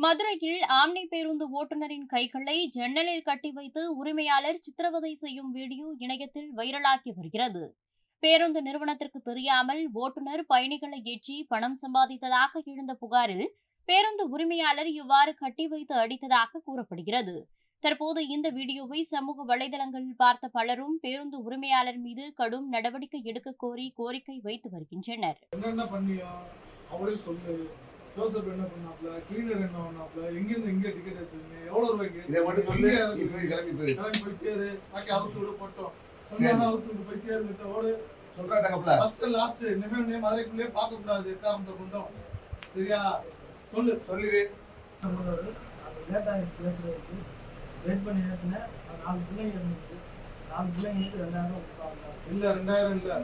மதுரையில் ஆம்னி பேருந்து ஓட்டுநரின் கைகளை ஜன்னலில் கட்டி வைத்து உரிமையாளர் சித்திரவதை செய்யும் வீடியோ இணையத்தில் வைரலாகி வருகிறது. பேருந்து நிறுவனத்திற்கு தெரியாமல் ஓட்டுநர் பயணிகளை ஏற்றி பணம் சம்பாதித்ததாக எழுந்த புகாரில் பேருந்து உரிமையாளர் இவ்வாறு கட்டி வைத்து அடித்ததாக கூறப்படுகிறது. தற்போது இந்த வீடியோவை சமூக வலைதளங்களில் பார்த்த பலரும் பேருந்து உரிமையாளர் மீது கடும் நடவடிக்கை எடுக்க கோரி கோரிக்கை வைத்து வருகின்றனர். ஜோசப் என்ன பண்ணாப்ல, கிளீனர் என்ன பண்ணாப்ல, எங்கேருந்து எங்கே டிக்கெட் எடுத்துருங்க, எவ்வளோ ரூபாய்க்கு இதை மட்டும் சொல்லி கிளம்பி போயிட்டே இரு, பாக்கி அவுத்து விட போட்டோம், சொன்னாலும் அவுத்து விட்டு போயிட்டே இருக்கிட்ட ஓடு சொல்றாங்கப்பல. ஃபர்ஸ்ட் லாஸ்ட் இனிமே மதுரைக்குள்ளே பார்க்க கூடாது, காரணத்தை கொண்டோம், சரியா? சொல்லுது லேட் ஆகிடுச்சு, வெயிட் பண்ணி ஏற்றினேன். 4 பிள்ளைங்க இருந்துச்சு, 4 பிள்ளைங்களுக்கு 2000 கொடுத்தாங்க. இல்லை 2000 இல்லை,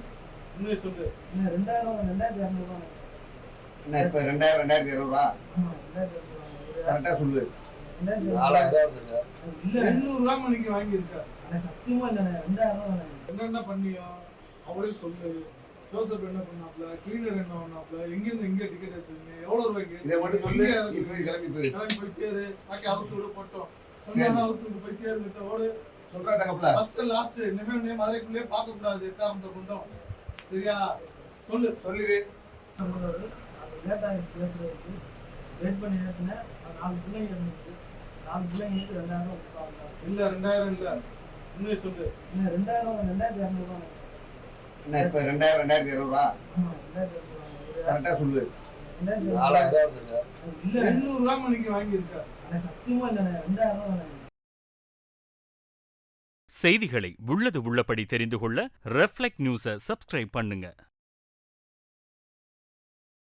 உண்மையை சொல்லு. இன்னும் 2200 என்ன இப்ப 2200 ரூபா கரெக்டா சொல்லு. 800 ரூபா மணிக்கு வாங்கியிருக்க. சத்தியமா இல்ல, 2000 என்னென்ன பண்ணியோ அவளே சொல்லு. ஜோசப் என்ன பண்ணாப்ல, கிளீனர் என்ன பண்ணாப்ல, எங்கேருந்து எங்கே டிக்கெட் எடுத்துருங்க, எவ்வளோ ரூபாய்க்கு இதை மட்டும் சொல்லி கிளம்பி போயிட்டே இரு, பாக்கி அவுத்து விட போட்டோம், சொன்னாலும் அவுத்து விட்டு போயிட்டே இருக்கிட்ட ஓடு சொல்றாங்கப்பல. ஃபர்ஸ்ட் லாஸ்ட் இனிமே மதுரைக்குள்ளே பார்க்க கூடாது, காரணத்தை கொண்டோம், சரியா? சொல்லுது லேட் ஆகிடுச்சு, வெயிட் பண்ணி ஏற்றினேன். 4 பிள்ளைங்க இருந்துச்சு, 4 பிள்ளைங்களுக்கு 2000 கொடுத்தாங்க. இல்லை 2000 இல்லை, உண்மையை சொல்லு. இன்னும் 2200 என்ன இப்ப 2200 ரூபா கரெக்டா சொல்லு. 800 ரூபா மணிக்கு வாங்கியிருக்க. சத்தியமா இல்ல, 2000. செய்திகளை உள்ளது உள்ளபடி தெரிந்து கொள்ள ரெஃப்ளெக்ட் நியூஸை சப்ஸ்கிரைப் பண்ணுங்க.